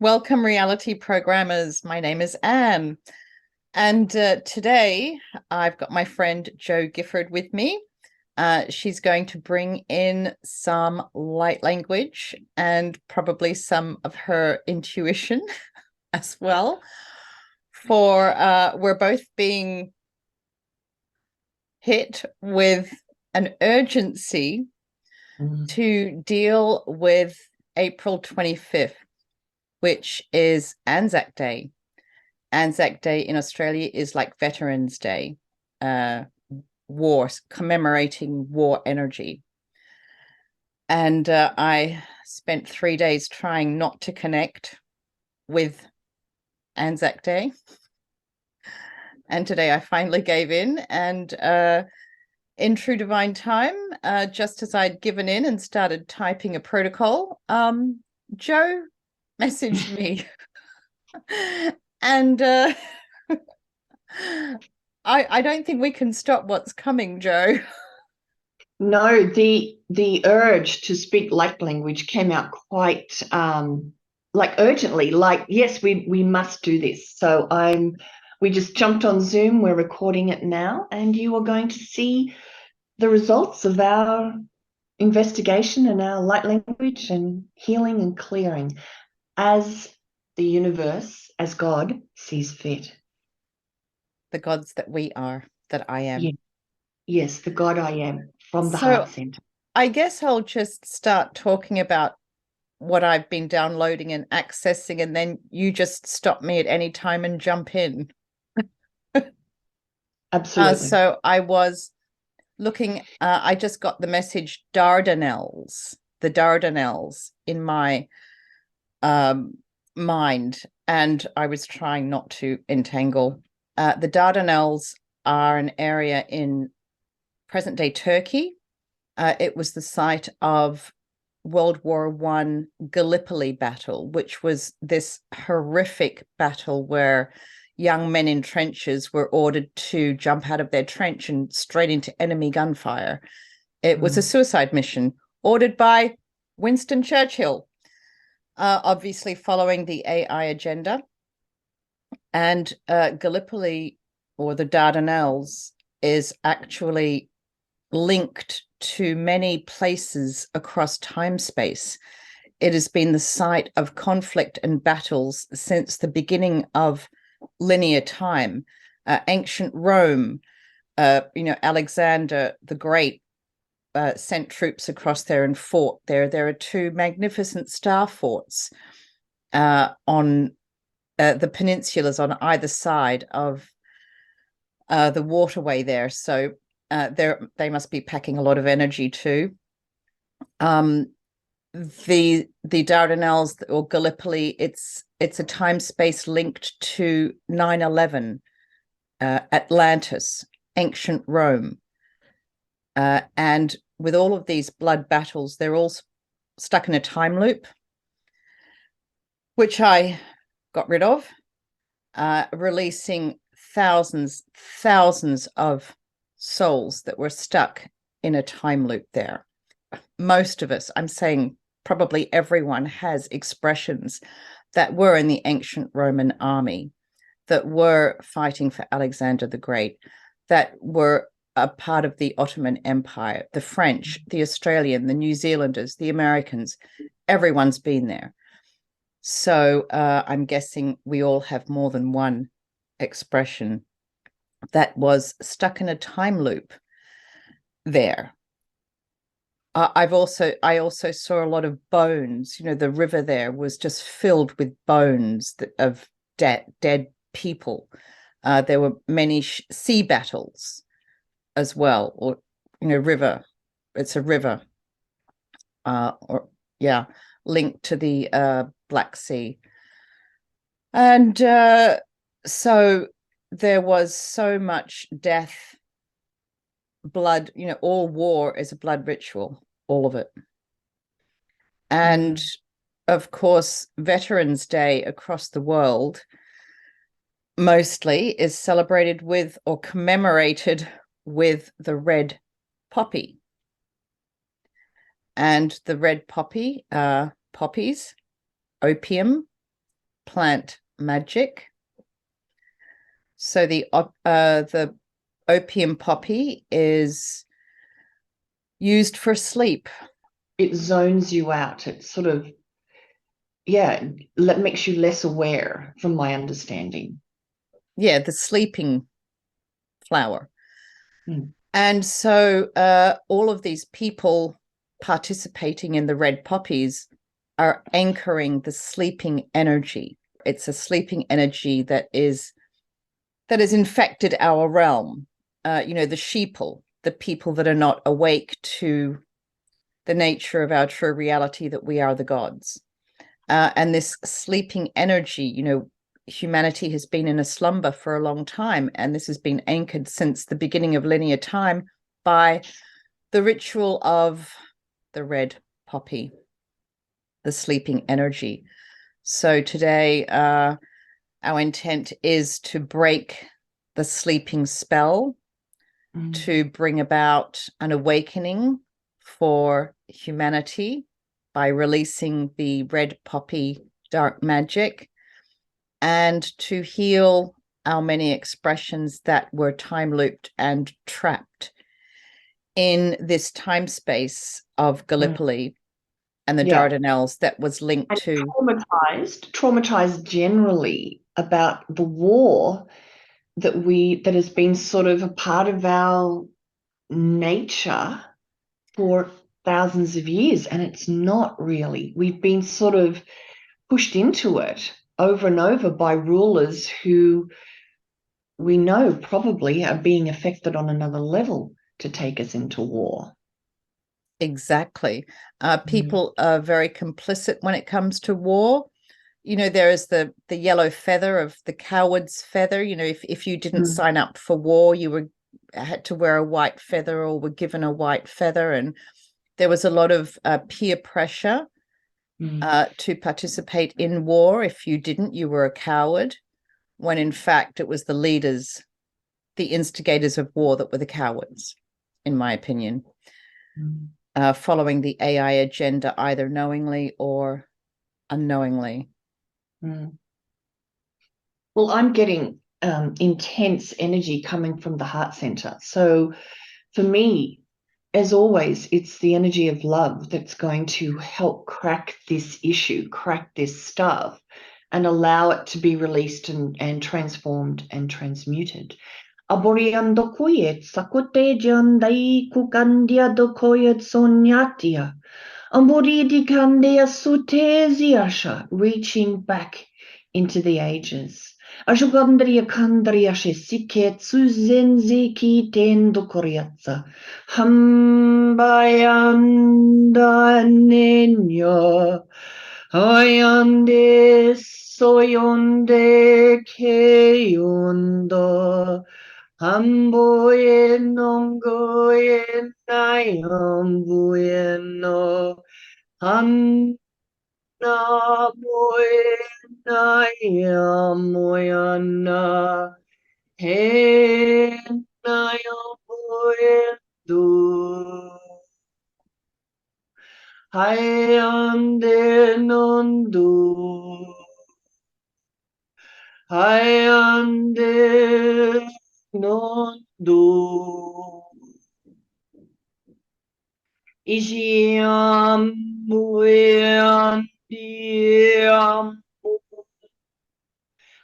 Welcome, reality programmers. My name is Anne, and today I've got my friend Jo Gifford with me. She's going to bring in some light language and probably some of her intuition as well. For we're both being hit with an urgency to deal with April 25th. Which is Anzac Day. Anzac Day in Australia is like Veterans Day, war, commemorating war energy. And I spent 3 days trying not to connect with Anzac Day. And today I finally gave in, and in true divine time, just as I'd given in and started typing a protocol, Jo messaged me. And I don't think we can stop what's coming, Jo. No, the urge to speak light language came out quite like urgently. Like, yes, we must do this. So we just jumped on Zoom. We're recording it now, and you are going to see the results of our investigation and our light language and healing and clearing as the universe, as God sees fit. The gods that we are, that I am. Yeah. Yes, the God I am from the So heart center. I guess I'll just start talking about what I've been downloading and accessing, and then you just stop me at any time and jump in. Absolutely. So I was looking, I just got the message Dardanelles, the Dardanelles in my mind, and I was trying not to entangle. The Dardanelles are an area in present-day Turkey. It was the site of World War I Gallipoli battle, which was this horrific battle where young men in trenches were ordered to jump out of their trench and straight into enemy gunfire. It was a suicide mission ordered by Winston Churchill, obviously following the AI agenda. And Gallipoli, or the Dardanelles, is actually linked to many places across time space. It has been the site of conflict and battles since the beginning of linear time. Ancient Rome, Alexander the Great sent troops across there and fought there. There are two magnificent star forts on the peninsulas on either side of the waterway there. So they must be packing a lot of energy too. The Dardanelles or Gallipoli, it's a time space linked to 9/11, Atlantis, ancient Rome, and with all of these blood battles, they're all stuck in a time loop, which I got rid of, releasing thousands of souls that were stuck in a time loop there. Most of us, I'm saying probably everyone, has expressions that were in the ancient Roman army, that were fighting for Alexander the Great, that were a part of the Ottoman Empire, the French, the Australian, the New Zealanders, the Americans. Everyone's been there. So I'm guessing we all have more than one expression that was stuck in a time loop there. I also saw a lot of bones. The river there was just filled with bones of dead people. There were many sea battles as well, or river. It's a river, linked to the Black Sea, and so there was so much death, blood. All war is a blood ritual, all of it. And of course, Veterans Day across the world mostly is celebrated with or commemorated with the red poppy. And the red poppy, poppies, opium, plant magic. So the opium poppy is used for sleep. It zones you out. It sort of, makes you less aware, from my understanding. Yeah, the sleeping flower. Mm. And so all of these people participating in the red poppies are anchoring the sleeping energy. It's a sleeping energy that has infected our realm. The sheeple, the people that are not awake to the nature of our true reality, that we are the gods. And this sleeping energy, humanity has been in a slumber for a long time, and this has been anchored since the beginning of linear time by the ritual of the red poppy, the sleeping energy. So today, our intent is to break the sleeping spell, to bring about an awakening for humanity by releasing the red poppy dark magic, and to heal our many expressions that were time looped and trapped in this time space of Gallipoli and the Dardanelles that was linked and to traumatized generally about the war that has been sort of a part of our nature for thousands of years, and it's not really. We've been sort of pushed into it over and over by rulers who we know probably are being affected on another level to take us into war. Exactly. People are very complicit when it comes to war. There is the yellow feather of the coward's feather. If you didn't sign up for war, you had to wear a white feather or were given a white feather. And there was a lot of peer pressure to participate in war. If you didn't, you were a coward, when in fact it was the leaders, the instigators of war, that were the cowards, in my opinion, following the AI agenda either knowingly or unknowingly. Well, I'm getting intense energy coming from the heart center. So for me, as always, it's the energy of love that's going to help crack this issue, crack this stuff, and allow it to be released and transformed and transmuted. Aboriando koyet sakote jandai kukandia do koyet sonyatia. Amboridi kandia suteziasha, reaching back into the ages. Ashugandria kandria shesiket suzenzi ki tendo koriatsa. Hambayanda nenya. Hayande soyonde keyondo. Hamboye nongoye nayamboye no. Hamna moye nayamoyana. He nayamoye do. Hayande nondu. Hayande nondu. Ishiam muyandiam.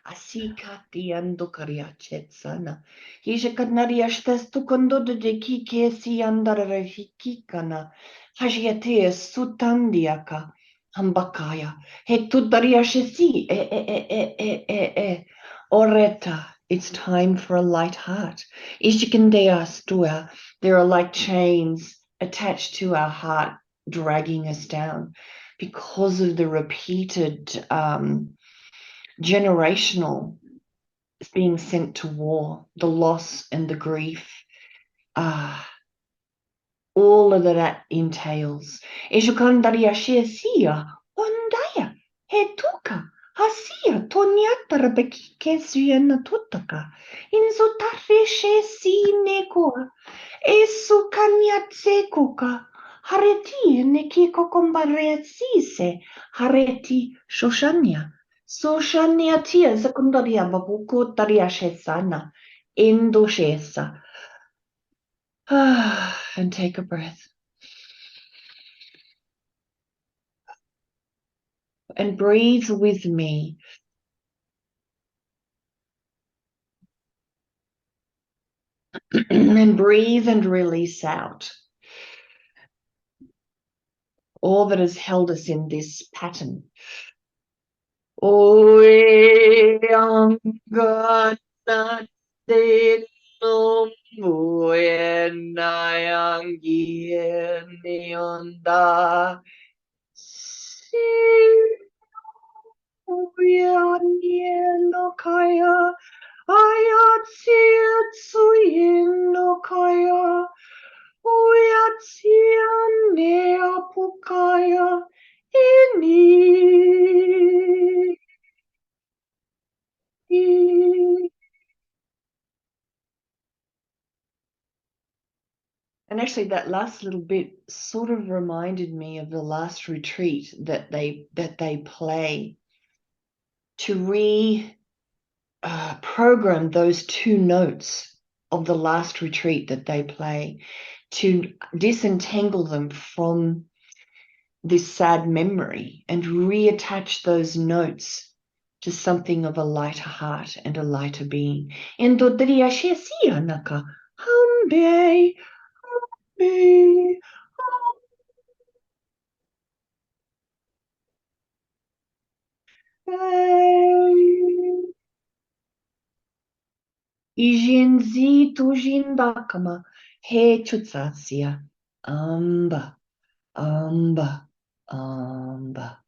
Asikati ando kariachetsana. Hishakanaryashtas tukondo de kike si andara hikikana. Hajiate sutandiaka. Hambakaya. He tudariashesi. Oreta. It's time for a light heart. Ishikandea stua. There are like chains attached to our heart, dragging us down because of the repeated generational being sent to war, the loss and the grief, all of that entails. Eshukandaria shesia, ondaya, hetuka, hasia, tonyata rabeki kesuena tutaka, inzutare shesi nekoa, esu kanyatsekuka, hareti nekiko kombareatsise, hareti shoshanya. Soshania tia secundaria babuko taria shesana. Indoshesa. And take a breath. And breathe with me. And breathe and release out all that has held us in this pattern. And actually that last little bit sort of reminded me of the last retreat that they play to program those two notes of the last retreat that they play, to disentangle them from this sad memory and reattach those notes to something of a lighter heart and a lighter being. Ijinzi tujindakama he chutsasia amba amba amba.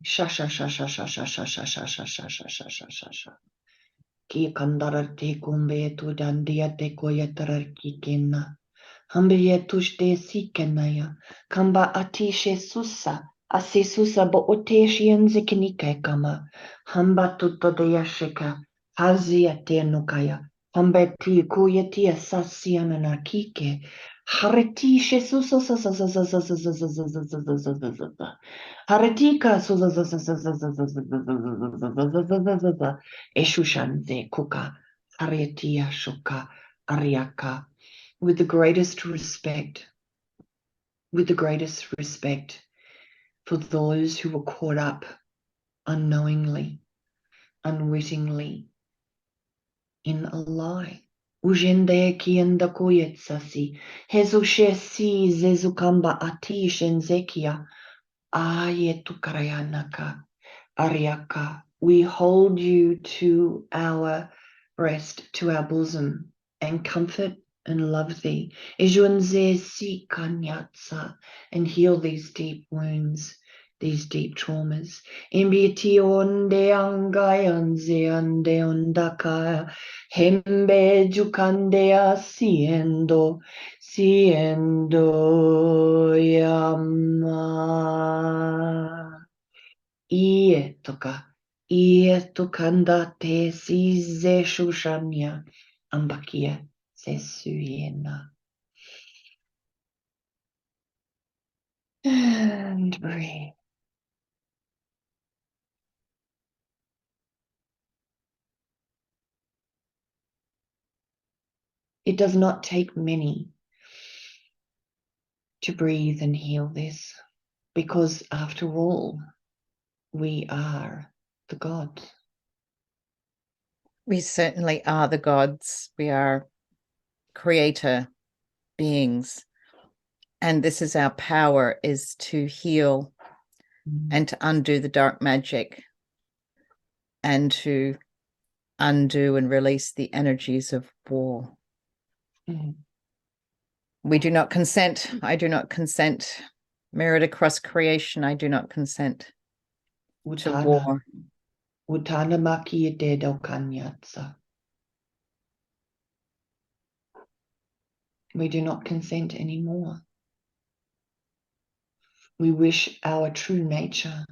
Sha sha sha sha sha sha sha sha sha sha sha sha sha sha sha sha. Ki kandara te kumbe tu dandia te koyatarar ki kenna. Hambiye tushte si kenaya. Kamba atishe susa. Ase susa bo oteshi enze kinike kama. Hamba tutto de yashika. Hazi ate nukaya. Hambe ti kuyeti asasi anana kike. Hareti she susa sa sa sa sa sa sa sa sa sa sa sa sa sa sa sa sa. Haretika susa sa sa sa sa sa sa sa sa sa sa sa sa. Eshushanze kuka. Haretia shuka. Ariaka. With the greatest respect for those who were caught up unknowingly, unwittingly in a lie. Ujende kienda kuyetsasi, hezushesi zezukamba ati shenzekia, ayetukarayanaka, ariaka. We hold you to our breast, to our bosom, and comfort and love thee. Ejunze si kanyatsa, and heal these deep wounds, these deep traumas. Imbiati onde angayanze ande ondaka, hembe jukandea siendo, siendo yama. Ie tokanda te si ze shushanya, ambakia se suyena. And breathe. It does not take many to breathe and heal this, because after all, we are the gods. We certainly are the gods. We are creator beings. And this is our power, is to heal and to undo the dark magic and to undo and release the energies of war. We do not consent. I do not consent. Mirrored across creation, I do not consent to war. Utana maki dedo kanyatsa. We do not consent anymore. We wish our true nature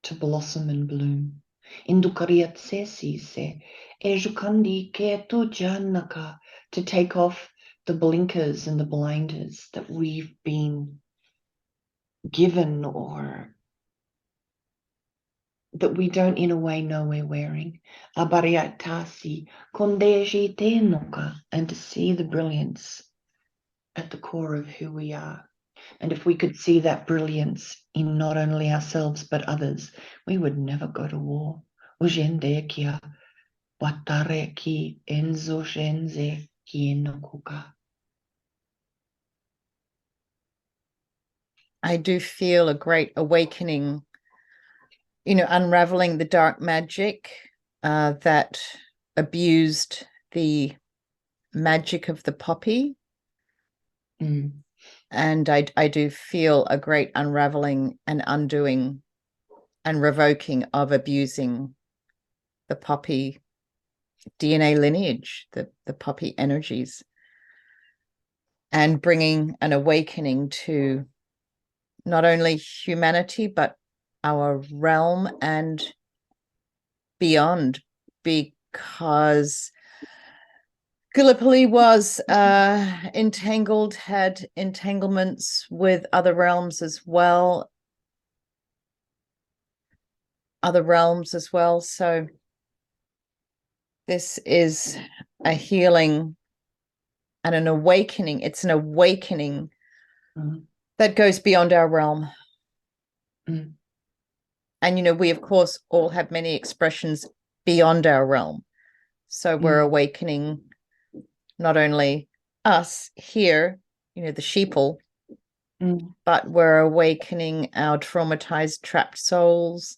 to blossom and bloom. Indukariat sesi se. Ejukandi ke tu janaka. To take off the blinkers and the blinders that we've been given or that we don't in a way know we're wearing. Abariatasi kondeji tenoka, and to see the brilliance at the core of who we are. And if we could see that brilliance in not only ourselves but others, we would never go to war. Ujende kia watare ki enzo shenze ki enokuka. I do feel a great awakening, unraveling the dark magic that abused the magic of the poppy. And I do feel a great unraveling and undoing and revoking of abusing the poppy DNA lineage, the poppy energies, and bringing an awakening to not only humanity, but our realm and beyond, because Gallipoli was entangled, had entanglements with other realms as well. So this is a healing and an awakening. It's an awakening that goes beyond our realm. And, we, of course, all have many expressions beyond our realm. So we're awakening not only us here, the sheeple, but we're awakening our traumatized, trapped souls.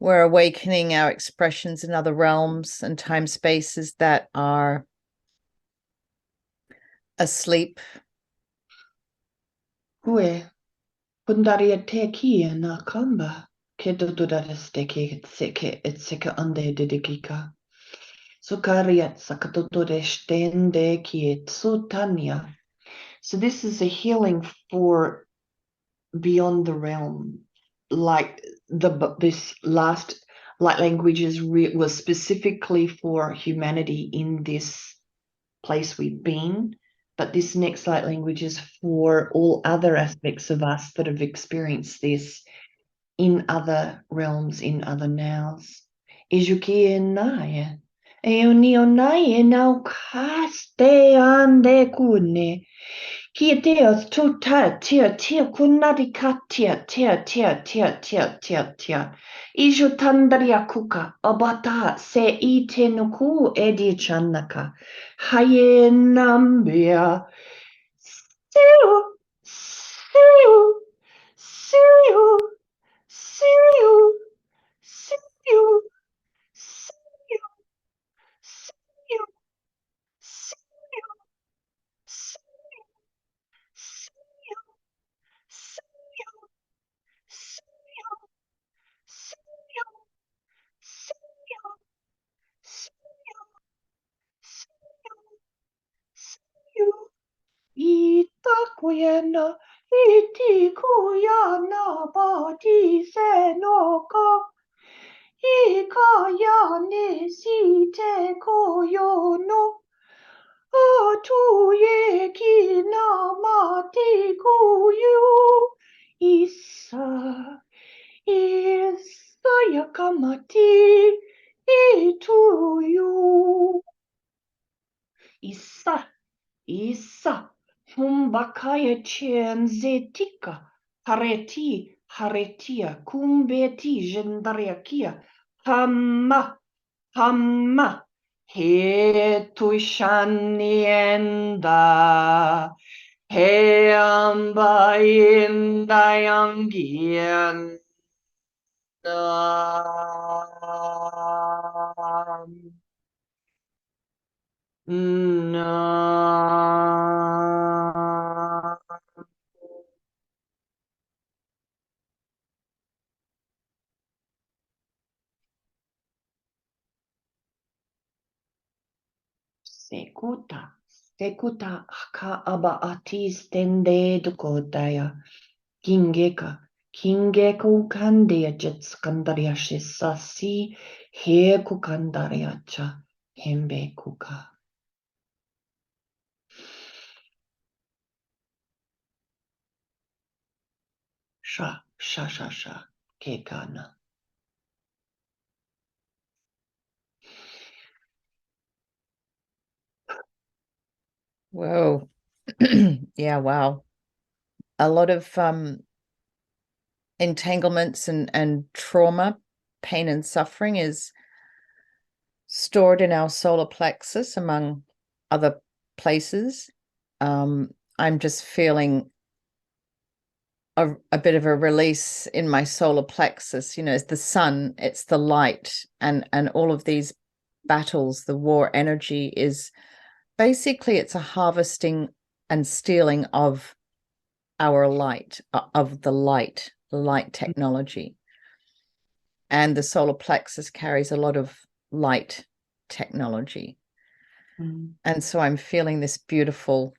We're awakening our expressions in other realms and time spaces that are asleep. Hue, pundaria te kia na kamba, ke dududadesteke etseke ande didikika. Sukariat sakatodestende ki tsutanya. So this is a healing for beyond the realm. Like this last light languages was specifically for humanity in this place we've been, but this next light language is for all other aspects of us that have experienced this in other realms, in other nows. Ijuki and I. Eonionae now caste ande kune. Kia teos tuta tia kunarika tia. Ijo tandaria kuka abata se ite nuku edi chanaka. Haye nambia. Itakuyena itikuyana badi senoka ikaya nesite koyono atuye kinamati kuyu isa yakamati ituyu isa humbakaya chenzetika haretia kumbeti jendariakia hamma he tushanienda he amba indayangian no. Sekuta haka aba atis tende dukotaya. Gingeka, Kinge kukandia jetskandaria shisasi, he kukandaria cha, hembe kuka. Sha, sha, sha, sha, kekana. Whoa. Yeah, wow. A lot of entanglements and trauma, pain and suffering is stored in our solar plexus, among other places. I'm just feeling a bit of a release in my solar plexus. You know, it's the sun, it's the light, and all of these battles, the war energy is basically, it's a harvesting and stealing of our light, of the light technology. And the solar plexus carries a lot of light technology. And so I'm feeling this beautiful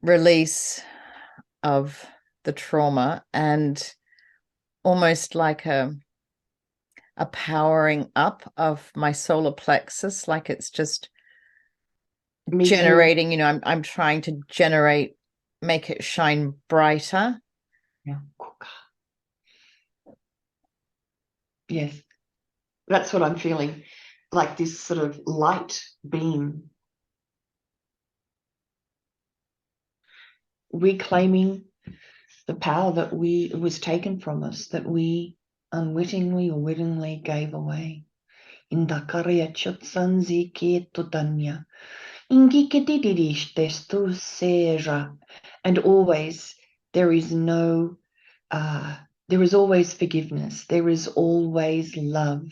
release of the trauma, and almost like a powering up of my solar plexus, like it's just Me generating, too. you know, I'm trying to generate, make it shine brighter. Yeah. Yes, that's what I'm feeling, like this sort of light beam. Reclaiming the power that was taken from us, that we unwittingly or wittingly gave away. Indakaria chutsanzi ke tutanya. Ingiketididish testu seja. And always there is there is always forgiveness. There is always love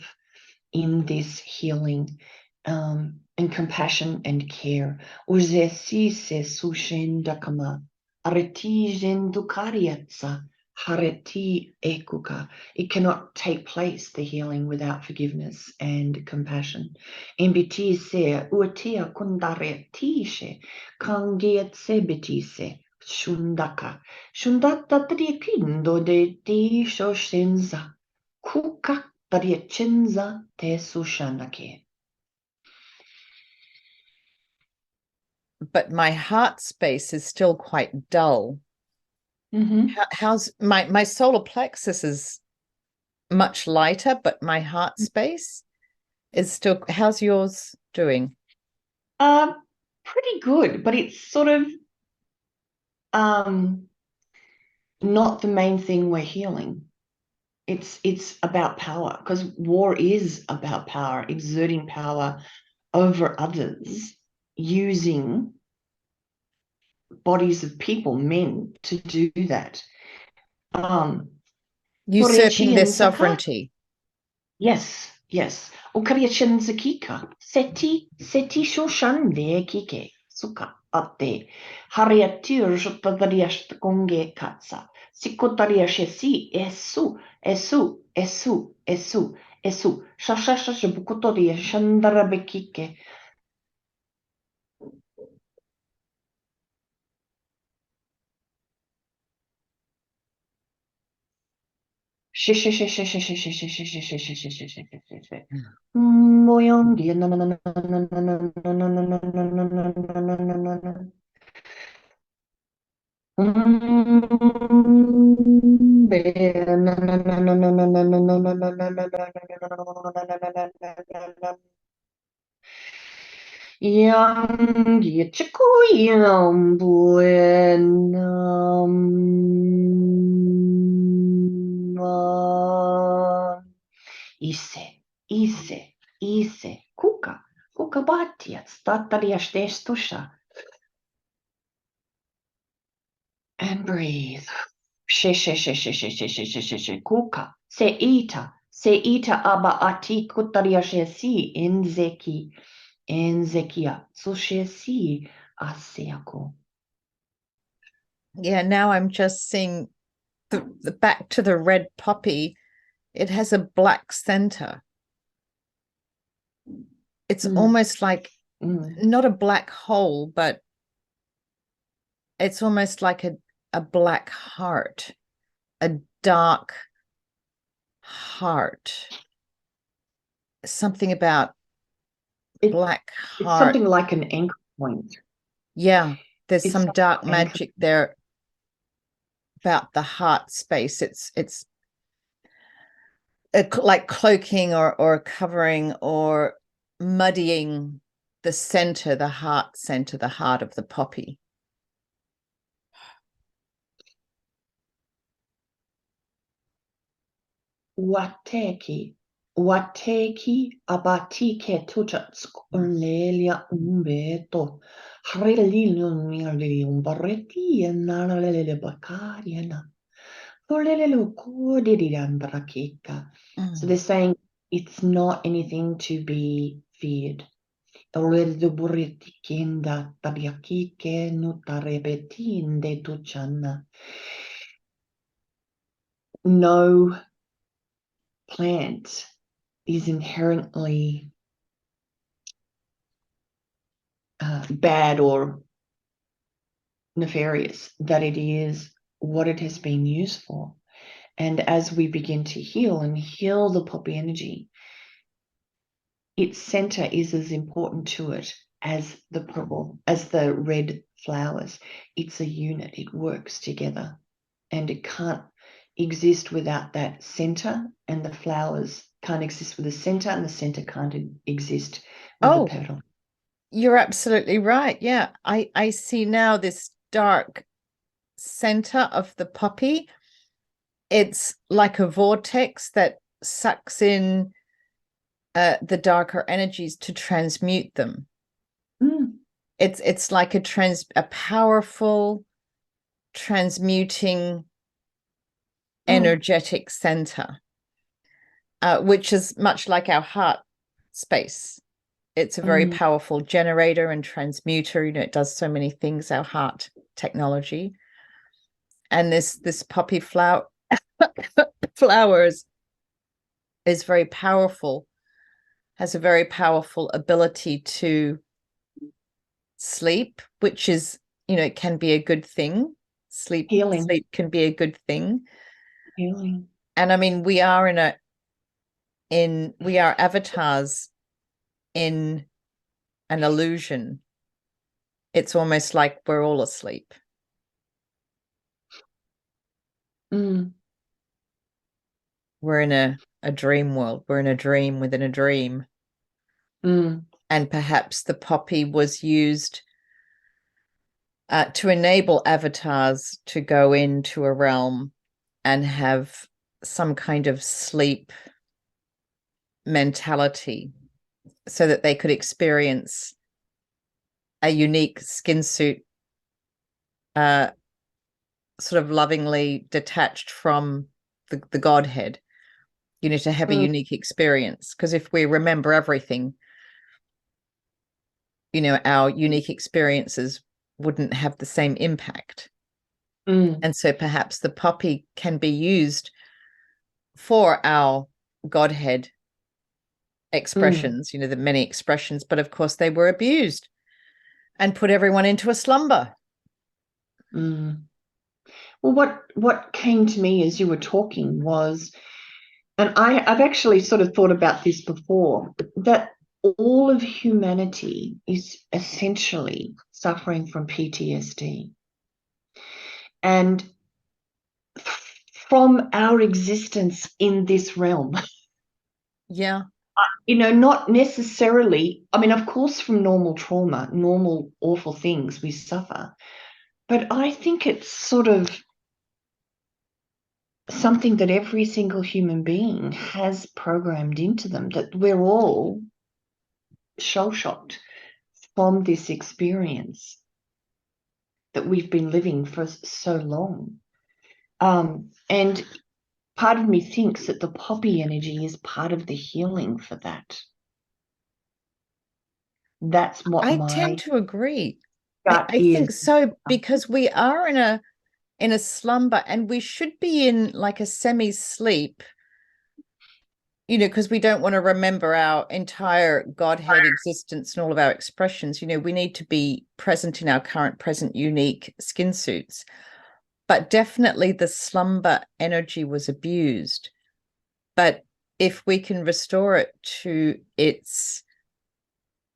in this healing, and compassion and care. Uzesi se sushendakama. Areti jendukariatsa. Hareti ekuka. It cannot take place, the healing, without forgiveness and compassion. Embiti se uatia kundaretishe. Kangiat sebitise. Shundaka. Shundata trikindo de ti shoshenza. Kuka tariachenza te sushanake. But my heart space is still quite dull. How's my solar plexus is much lighter, but my heart space is still, how's yours doing? Pretty good, but it's sort of not the main thing we're healing. It's about power, because war is about power, exerting power over others, using bodies of people, men, to do that. Usurping their sovereignty. Yes, yes. Ukariachin zakika. Seti shoshande kike. Suka ate. Hariatir jotadariash konge katsa. Sikotariashesi esu. Shashasha bukotoria shandarabekike. Yang chiku yang buenam ise kuka batia stataria stusha, and breathe. Kuka seita aba ati kutaria shesi enzekia sushesi asiako. Yeah, now I'm just seeing the back to the red poppy. It has a black center. It's almost like not a black hole, but it's almost like a black heart, a dark heart. Something about black It's heart. something like an anchor point. Yeah, there's It's some dark like anchor. magic there about the heart space. It's like cloaking or covering or muddying the center, the heart center, the heart of the poppy. Wateki abatike tuchats unlelia umbeto harelilun mirli umbareti and nanalele bakariana forlelo kodirian brakika. So they're saying it's not anything to be feared. Already buriti kinda tabiakike nutarebetin de tuchana. No plant is inherently bad or nefarious, that it is what it has been used for. And as we begin to heal the poppy energy, its center is as important to it as the purple, as the red flowers. It's a unit, it works together, and it can't exist without that center, and the flowers can't exist with the center, and the center can't exist with the petal. You're absolutely right. Yeah, I see now this dark center of the poppy. It's like a vortex that sucks in the darker energies to transmute them. It's like a powerful transmuting energetic center, which is much like our heart space. It's a very powerful generator and transmuter. It does so many things, our heart technology. And this poppy flowers is very powerful, has a very powerful ability to sleep, which is, it can be a good thing. Sleep can be a good thing. Healing. And I mean, we are we are avatars in an illusion. It's almost like we're all asleep. We're in a dream world. We're in a dream within a dream. And perhaps the poppy was used to enable avatars to go into a realm and have some kind of sleep mentality so that they could experience a unique skin suit, sort of lovingly detached from the Godhead, to have a unique experience. Because if we remember everything, our unique experiences wouldn't have the same impact. And so perhaps the poppy can be used for our Godhead expressions, the many expressions, but of course they were abused and put everyone into a slumber. Well, what came to me as you were talking was, and I've actually sort of thought about this before, that all of humanity is essentially suffering from PTSD. And from our existence in this realm. Yeah. Not necessarily, I mean, of course, from normal trauma, normal awful things we suffer. But I think it's sort of something that every single human being has programmed into them, that we're all shell-shocked from this experience that we've been living for so long. And part of me thinks that the poppy energy is part of the healing for that. That's what I tend to agree. I think so, because we are in a slumber, and we should be in like a semi-sleep, because we don't want to remember our entire Godhead existence and all of our expressions. We need to be present in our current present unique skin suits. but definitely the slumber energy was abused. But if we can restore it to its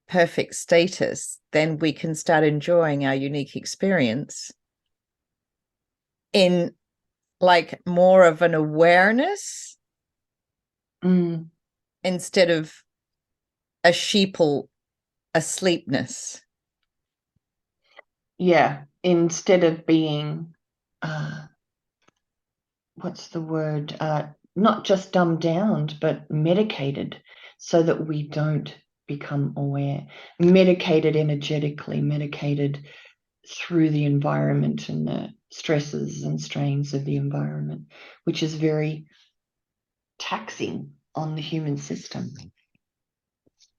perfect status, then we can start enjoying our unique experience in like more of an awareness instead of a sheeple asleepness. Yeah, instead of being what's the word, not just dumbed down, but medicated so that we don't become aware, medicated energetically, medicated through the environment and the stresses and strains of the environment, which is very taxing on the human system.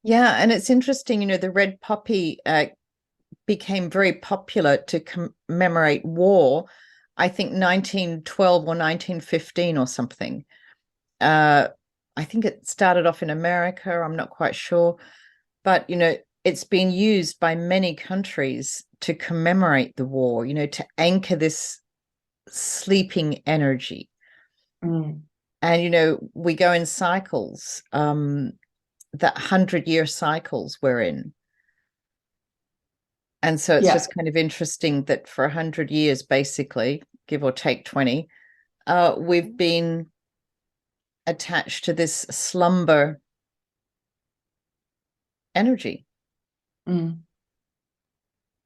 Yeah, and it's interesting, the red poppy became very popular to commemorate war, I think 1912 or 1915 or something. I think it started off in America, I'm not quite sure, but it's been used by many countries to commemorate the war, to anchor this sleeping energy. And we go in cycles, that 100-year cycles we're in. And so it's just kind of interesting that for 100 years, basically, give or take 20, we've been attached to this slumber energy.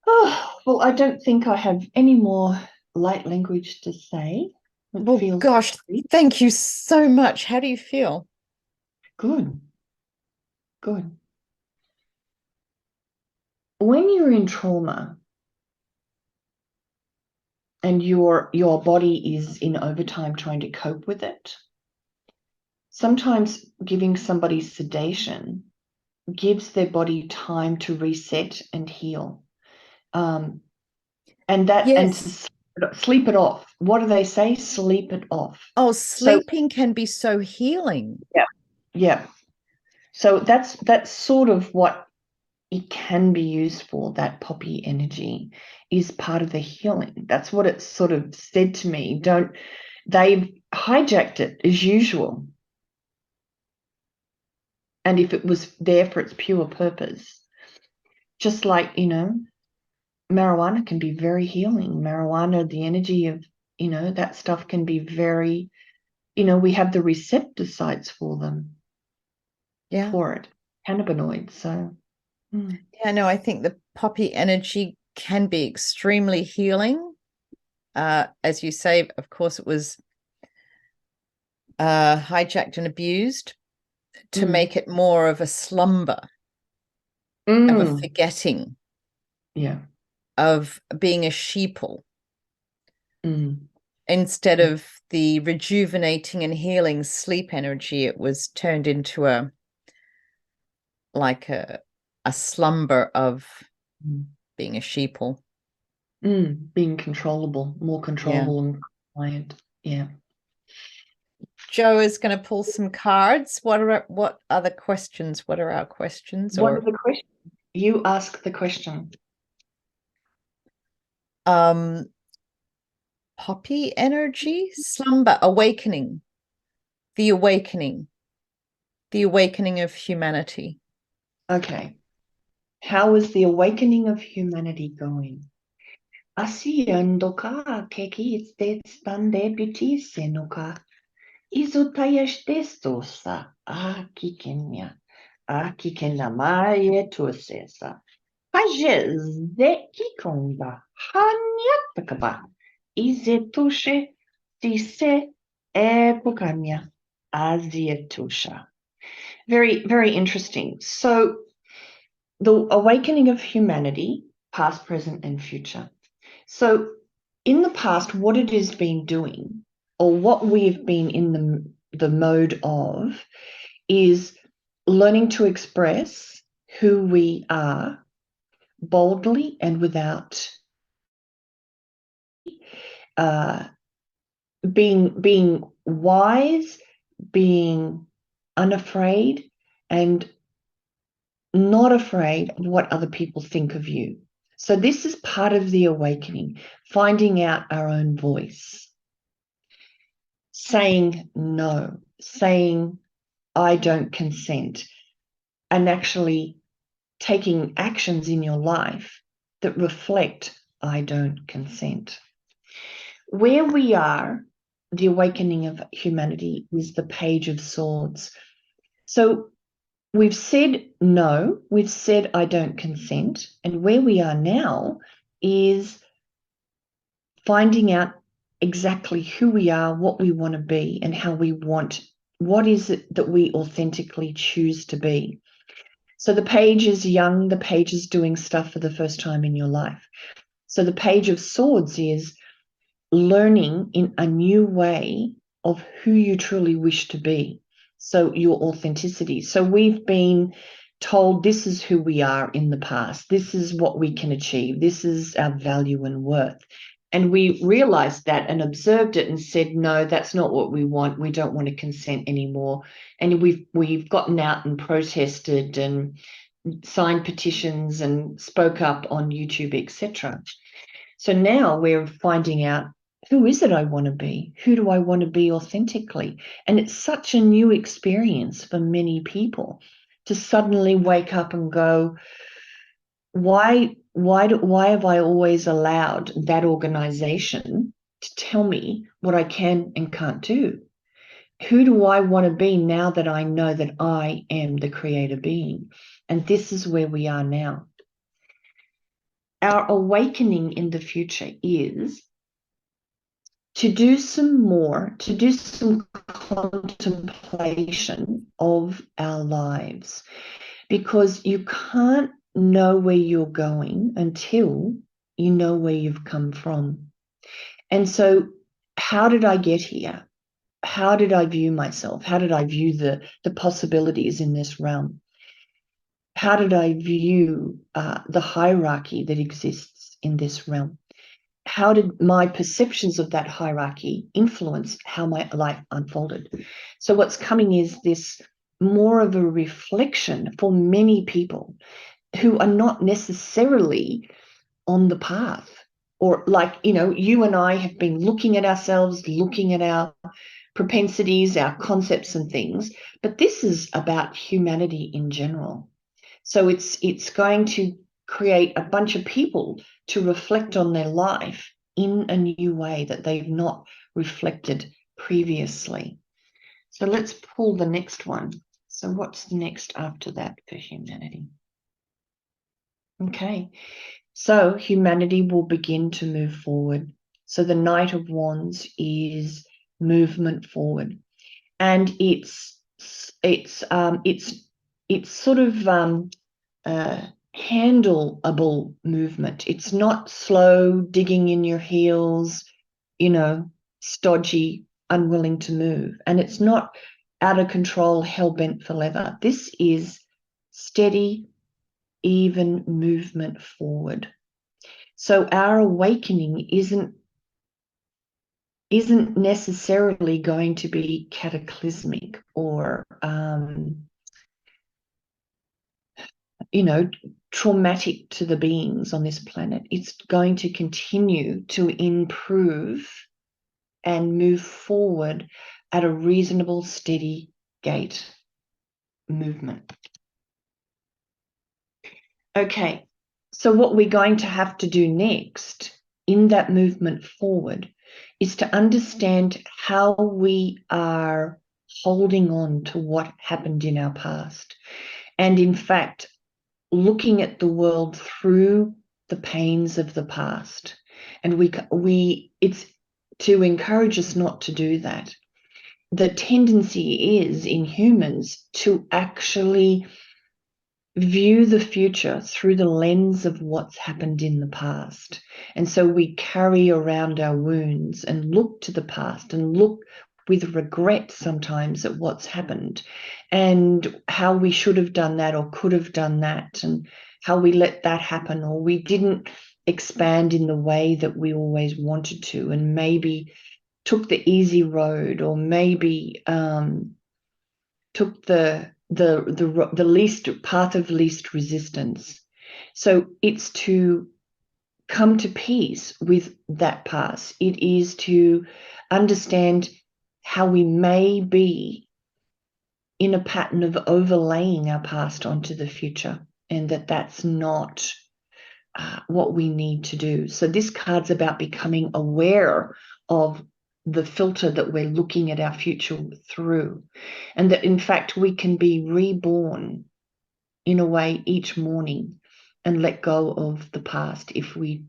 Oh, well, I don't think I have any more light language to say. Well, gosh, thank you so much. How do you feel? Good. Good. When you're in trauma and your body is in overtime trying to cope with it, sometimes giving somebody sedation gives their body time to reset and heal. And that, Yes. and to sleep it off. What do they say? Sleep it off. Oh, sleeping can be so healing. Yeah. Yeah. So that's sort of what it can be used for. That poppy energy is part of the healing. That's what it sort of said to me. They've hijacked it as usual. And if it was there for its pure purpose, just like, marijuana can be very healing. Marijuana, the energy of, that stuff can be very, we have the receptor sites for them. Yeah. For it, cannabinoids. So yeah, no, I think the poppy energy can be extremely healing. As you say, of course, it was hijacked and abused to make it more of a slumber, of a forgetting, of being a sheeple, instead of the rejuvenating and healing sleep energy. It was turned into a slumber of being a sheeple, being controllable, more controllable and compliant. Yeah. Jo is going to pull some cards. What are the questions? What are our questions? What are the questions? You ask the question. Poppy energy, slumber, awakening, the awakening of humanity. Okay. How is the awakening of humanity going? Asiando ka keki stande bitise no ka. Izutayash testosa. Kikenya. Kikena maye tuasesa. Pajeze kikonda. Hanyatakaba. Izetushe tise epokanya. Azietusha. Very, very interesting. So the awakening of humanity, past, present, and future. So in the past, what it has been doing, or what we've been in the mode of, is learning to express who we are boldly and without being wise, being unafraid, and not afraid of what other people think of you. So this is part of the awakening, finding out our own voice, saying no, saying I don't consent, and actually taking actions in your life that reflect I don't consent. Where we are, the awakening of humanity is the Page of Swords. So we've said no, we've said I don't consent, and where we are now is finding out exactly who we are, what we want to be, and how we want, what is it that we authentically choose to be. So the page is young, the page is doing stuff for the first time in your life. So the Page of Swords is learning in a new way of who you truly wish to be. So your authenticity. So we've been told this is who we are in the past. This is what we can achieve. This is our value and worth. And we realized that and observed it and said, no, that's not what we want. We don't want to consent anymore. And we've gotten out and protested and signed petitions and spoke up on YouTube, etc. So now we're finding out, who is it I want to be? Who do I want to be authentically? And it's such a new experience for many people to suddenly wake up and go, why have I always allowed that organization to tell me what I can and can't do? Who do I want to be now that I know that I am the creator being? And this is where we are now. Our awakening in the future is to do some contemplation of our lives, because you can't know where you're going until you know where you've come from. And so how did I get here? How did I view myself? How did I view the possibilities in this realm? How did I view the hierarchy that exists in this realm? How did my perceptions of that hierarchy influence how my life unfolded? So what's coming is this more of a reflection for many people who are not necessarily on the path, or like, you and I have been looking at ourselves, looking at our propensities, our concepts and things, but this is about humanity in general. So it's going to create a bunch of people to reflect on their life in a new way that they've not reflected previously. So let's pull the next one. So what's next after that for humanity? Okay, so humanity will begin to move forward. So the Knight of Wands is movement forward, and it's sort of handleable movement. It's not slow, digging in your heels, stodgy, unwilling to move. And it's not out of control, hell-bent for leather. This is steady, even movement forward. So our awakening isn't necessarily going to be cataclysmic or traumatic to the beings on this planet. It's going to continue to improve and move forward at a reasonable, steady gait movement. Okay, so what we're going to have to do next in that movement forward is to understand how we are holding on to what happened in our past. And in fact, looking at the world through the pains of the past. And it's to encourage us not to do that. The tendency is in humans to actually view the future through the lens of what's happened in the past. And so we carry around our wounds and look to the past and look with regret sometimes at what's happened and how we should have done that or could have done that, and how we let that happen, or we didn't expand in the way that we always wanted to, and maybe took the easy road, or maybe took the least path of least resistance. So it's to come to peace with that past. It is to understand how we may be in a pattern of overlaying our past onto the future, and that's not what we need to do. So this card's about becoming aware of the filter that we're looking at our future through, and that in fact we can be reborn in a way each morning and let go of the past if we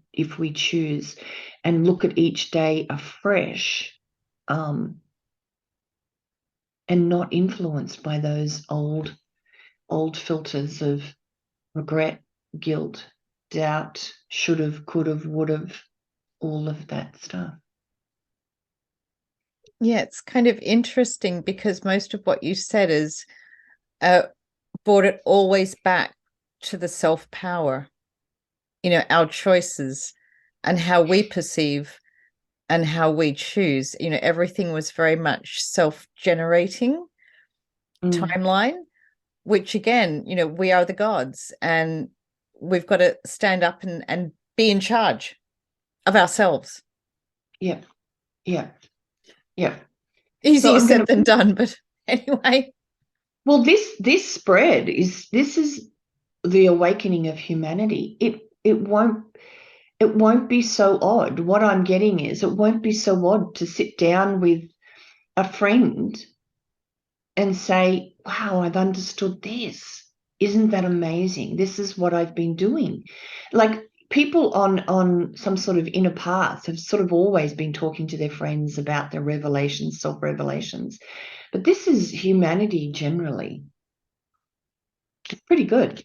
choose, and look at each day afresh, and not influenced by those old filters of regret, guilt, doubt, should have, could have, would have, all of that stuff. Yeah, it's kind of interesting because most of what you said is brought it always back to the self-power, our choices and how we perceive and how we choose. Everything was very much self-generating timeline, which again, we are the gods and we've got to stand up and be in charge of ourselves. Yeah. Easier said than done, but anyway. Well, this spread is the awakening of humanity. It won't be so odd. What I'm getting is it won't be so odd to sit down with a friend and say, wow, I've understood this. Isn't that amazing? This is what I've been doing. Like, people on some sort of inner path have sort of always been talking to their friends about their revelations, self-revelations. But this is humanity generally. It's pretty good.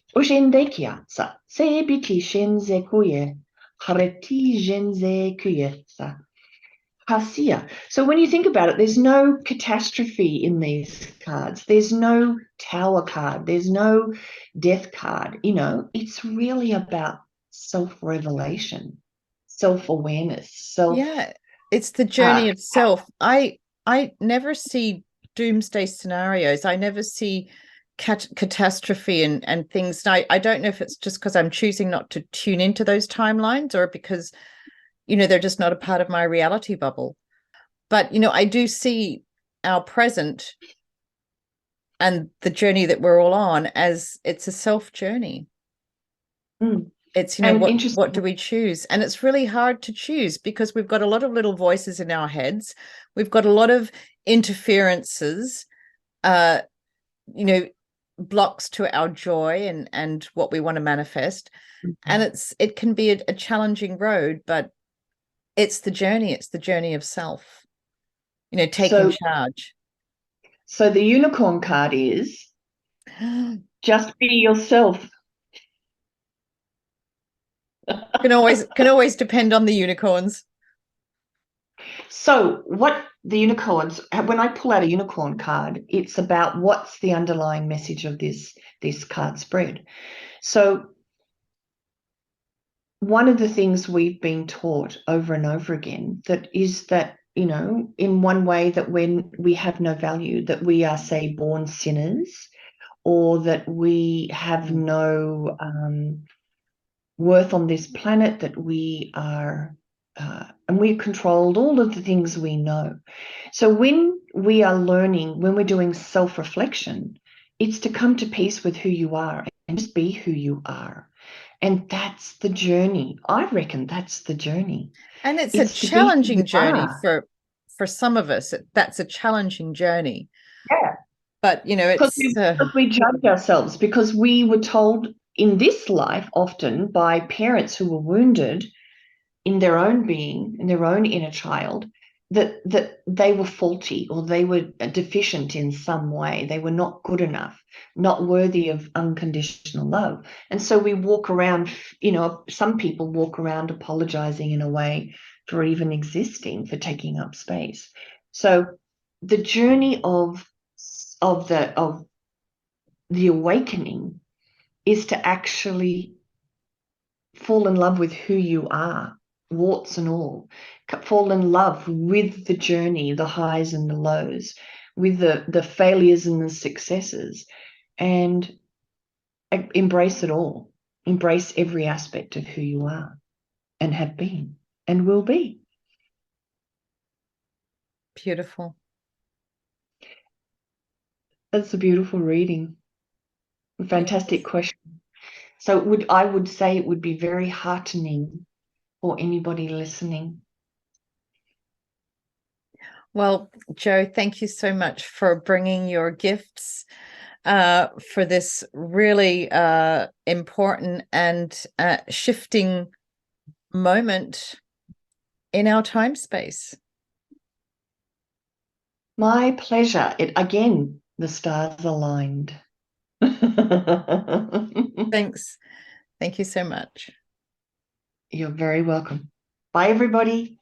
So when you think about it, there's no catastrophe in these cards. There's no tower card. There's no death card. It's really about self-revelation, self-awareness, Yeah, it's the journey of self. I never see doomsday scenarios. I never see catastrophe and things. And I don't know if it's just because I'm choosing not to tune into those timelines, or because they're just not a part of my reality bubble. But I do see our present and the journey that we're all on as it's a self journey. It's, what do we choose? And it's really hard to choose because we've got a lot of little voices in our heads. We've got a lot of interferences, blocks to our joy and what we want to manifest. And it can be a challenging road, but it's the journey. It's the journey of self, taking charge. So the unicorn card is just be yourself. Can always depend on the unicorns. So what the unicorns, when I pull out a unicorn card, it's about what's the underlying message of this card spread. So one of the things we've been taught over and over again is that, in one way, that when we have no value, that we are, say, born sinners, or that we have no worth on this planet, that we are, and we're controlled, all of the things we know. So when we are learning, when we're doing self-reflection, it's to come to peace with who you are and just be who you are. And that's the journey. I reckon that's the journey. And it's a challenging journey for some of us. That's a challenging journey. Yeah. But, it's... Because we judge ourselves, because we were told in this life often by parents who were wounded in their own being, in their own inner child, that they were faulty, or they were deficient in some way. They were not good enough, not worthy of unconditional love. And so we walk around, some people walk around apologizing in a way for even existing, for taking up space. So the journey of the awakening is to actually fall in love with who you are, warts and all. Fall in love with the journey, the highs and the lows, with the failures and the successes, and embrace it all. Embrace every aspect of who you are. and have been and will be. Beautiful. That's a beautiful reading. Fantastic Yes. question. So I would say it would be very heartening for anybody listening. Well, Jo, thank you so much for bringing your gifts for this really important and shifting moment in our time space. My pleasure. Again, the stars aligned. Thanks. Thank you so much. You're very welcome. Bye, everybody.